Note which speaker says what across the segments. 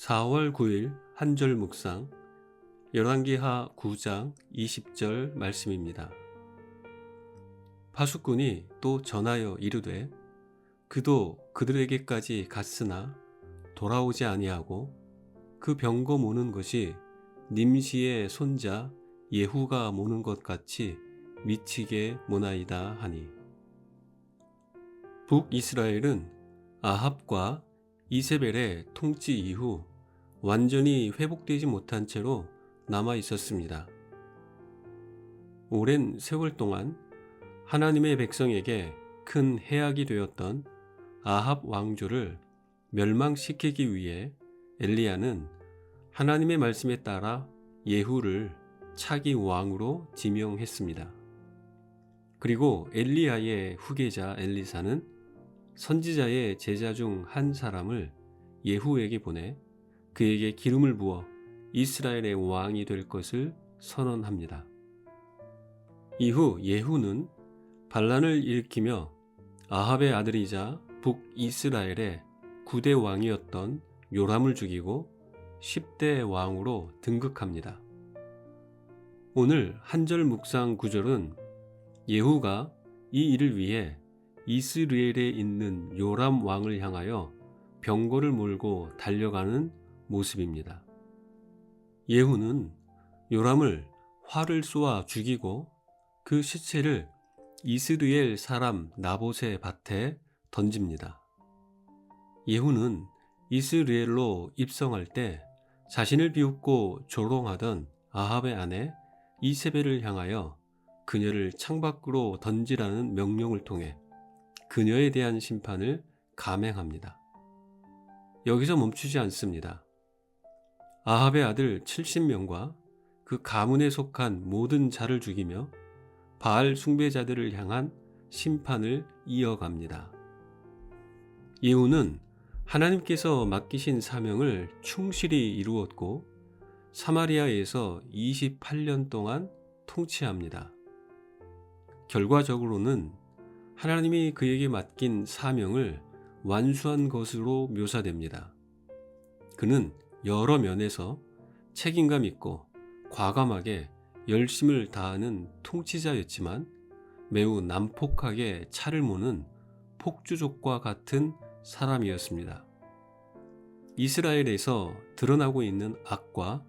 Speaker 1: 4월 9일 한절 묵상 열왕기하 9장 20절 말씀입니다. 파수꾼이 또 전하여 이르되 그도 그들에게까지 갔으나 돌아오지 아니하고 그 병거 모는 것이 님시의 손자 예후가 모는 것 같이 미치게 모나이다 하니. 북이스라엘은 아합과 이세벨의 통치 이후 완전히 회복되지 못한 채로 남아 있었습니다. 오랜 세월 동안 하나님의 백성에게 큰 해악이 되었던 아합 왕조를 멸망시키기 위해 엘리야는 하나님의 말씀에 따라 예후를 차기 왕으로 지명했습니다. 그리고 엘리야의 후계자 엘리사는 선지자의 제자 중 한 사람을 예후에게 보내 그에게 기름을 부어 이스라엘의 왕이 될 것을 선언합니다. 이후 예후는 반란을 일으키며 아합의 아들이자 북이스라엘의 9대 왕이었던 요람을 죽이고 10대 왕으로 등극합니다. 오늘 한절 묵상 구절은 예후가 이 일을 위해 이스라엘에 있는 요람 왕을 향하여 병거를 몰고 달려가는 모습입니다. 예후는 요람을 활을 쏘아 죽이고 그 시체를 이스라엘 사람 나봇의 밭에 던집니다. 예후는 이스라엘로 입성할 때 자신을 비웃고 조롱하던 아합의 아내 이세벨을 향하여 그녀를 창밖으로 던지라는 명령을 통해 그녀에 대한 심판을 감행합니다. 여기서 멈추지 않습니다. 아합의 아들 70명과 그 가문에 속한 모든 자를 죽이며 바알 숭배자들을 향한 심판을 이어갑니다. 예후는 하나님께서 맡기신 사명을 충실히 이루었고 사마리아에서 28년 동안 통치합니다. 결과적으로는 하나님이 그에게 맡긴 사명을 완수한 것으로 묘사됩니다. 그는 여러 면에서 책임감 있고 과감하게 열심을 다하는 통치자였지만 매우 난폭하게 차를 모는 폭주족과 같은 사람이었습니다. 이스라엘에서 드러나고 있는 악과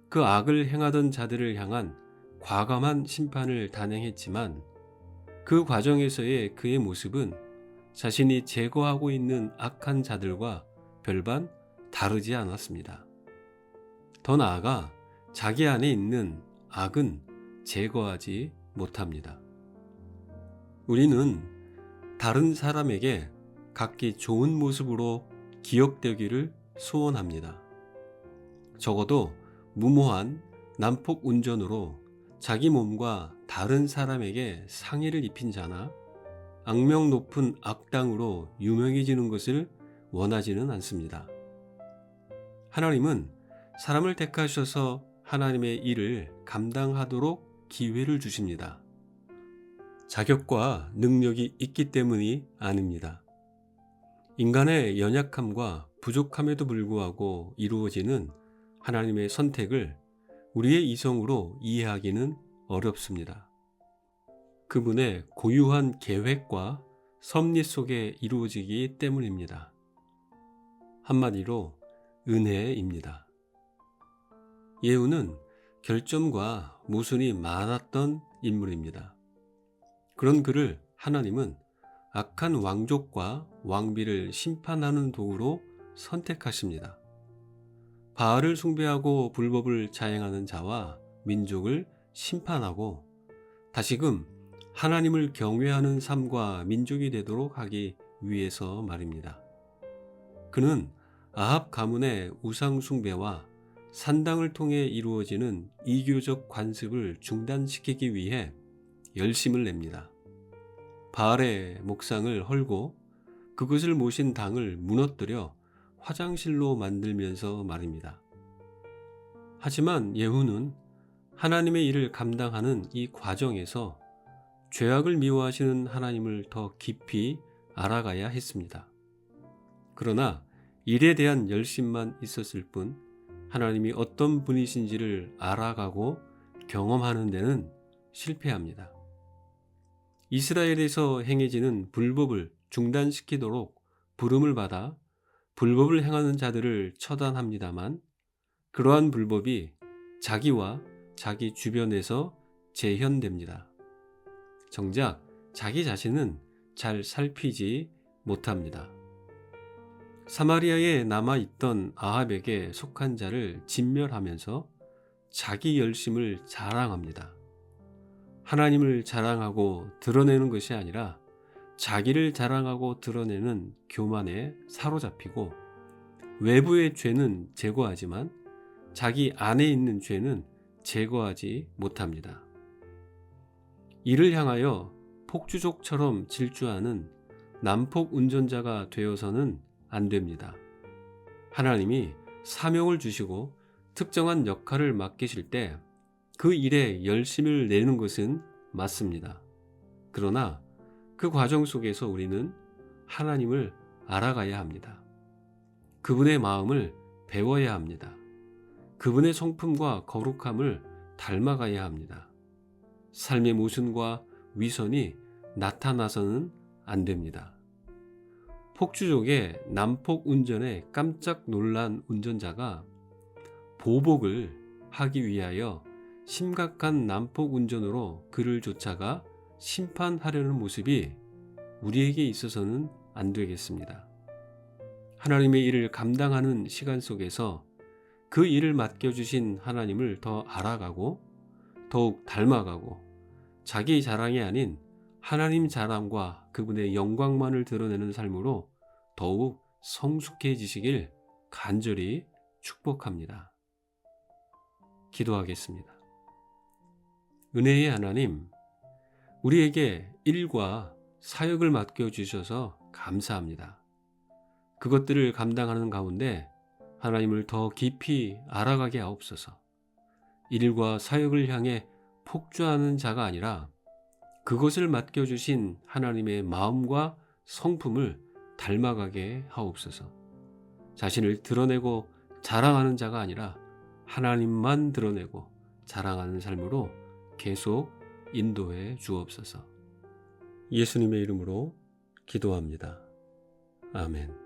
Speaker 1: 그 악을 행하던 자들을 향한 과감한 심판을 단행했지만 그 과정에서의 그의 모습은 자신이 제거하고 있는 악한 자들과 별반 다르지 않았습니다. 더 나아가 자기 안에 있는 악은 제거하지 못합니다. 우리는 다른 사람에게 각기 좋은 모습으로 기억되기를 소원합니다. 적어도 무모한 난폭 운전으로 자기 몸과 다른 사람에게 상해를 입힌 자나 악명 높은 악당으로 유명해지는 것을 원하지는 않습니다. 하나님은 사람을 택하셔서 하나님의 일을 감당하도록 기회를 주십니다. 자격과 능력이 있기 때문이 아닙니다. 인간의 연약함과 부족함에도 불구하고 이루어지는 하나님의 선택을 우리의 이성으로 이해하기는 어렵습니다. 그분의 고유한 계획과 섭리 속에 이루어지기 때문입니다. 한마디로 은혜입니다. 예후는 결점과 모순이 많았던 인물입니다. 그런 그를 하나님은 악한 왕족과 왕비를 심판하는 도구로 선택하십니다. 바알을 숭배하고 불법을 자행하는 자와 민족을 심판하고 다시금 하나님을 경외하는 삶과 민족이 되도록 하기 위해서 말입니다. 그는 아합 가문의 우상 숭배와 산당을 통해 이루어지는 이교적 관습을 중단시키기 위해 열심을 냅니다. 바알의 목상을 헐고 그것을 모신 당을 무너뜨려 화장실로 만들면서 말입니다. 하지만 예후는 하나님의 일을 감당하는 이 과정에서 죄악을 미워하시는 하나님을 더 깊이 알아가야 했습니다. 그러나 일에 대한 열심만 있었을 뿐 하나님이 어떤 분이신지를 알아가고 경험하는 데는 실패합니다. 이스라엘에서 행해지는 불법을 중단시키도록 부름을 받아 불법을 행하는 자들을 처단합니다만 그러한 불법이 자기와 자기 주변에서 재현됩니다. 정작 자기 자신은 잘 살피지 못합니다. 사마리아에 남아있던 아합에게 속한 자를 진멸하면서 자기 열심을 자랑합니다. 하나님을 자랑하고 드러내는 것이 아니라 자기를 자랑하고 드러내는 교만에 사로잡히고 외부의 죄는 제거하지만 자기 안에 있는 죄는 제거하지 못합니다. 이를 향하여 폭주족처럼 질주하는 난폭 운전자가 되어서는 안 됩니다. 하나님이 사명을 주시고 특정한 역할을 맡기실 때 그 일에 열심을 내는 것은 맞습니다. 그러나 그 과정 속에서 우리는 하나님을 알아가야 합니다. 그분의 마음을 배워야 합니다. 그분의 성품과 거룩함을 닮아가야 합니다. 삶의 모순과 위선이 나타나서는 안 됩니다. 폭주족의 난폭 운전에 깜짝 놀란 운전자가 보복을 하기 위하여 심각한 난폭 운전으로 그를 쫓아가 심판하려는 모습이 우리에게 있어서는 안 되겠습니다. 하나님의 일을 감당하는 시간 속에서 그 일을 맡겨주신 하나님을 더 알아가고 더욱 닮아가고 자기 자랑이 아닌 하나님 자랑과 그분의 영광만을 드러내는 삶으로 더욱 성숙해지시길 간절히 축복합니다. 기도하겠습니다. 은혜의 하나님, 우리에게 일과 사역을 맡겨주셔서 감사합니다. 그것들을 감당하는 가운데 하나님을 더 깊이 알아가게 하옵소서. 일과 사역을 향해 폭주하는 자가 아니라 그것을 맡겨주신 하나님의 마음과 성품을 닮아가게 하옵소서. 자신을 드러내고 자랑하는 자가 아니라 하나님만 드러내고 자랑하는 삶으로 계속 인도해 주옵소서. 예수님의 이름으로 기도합니다. 아멘.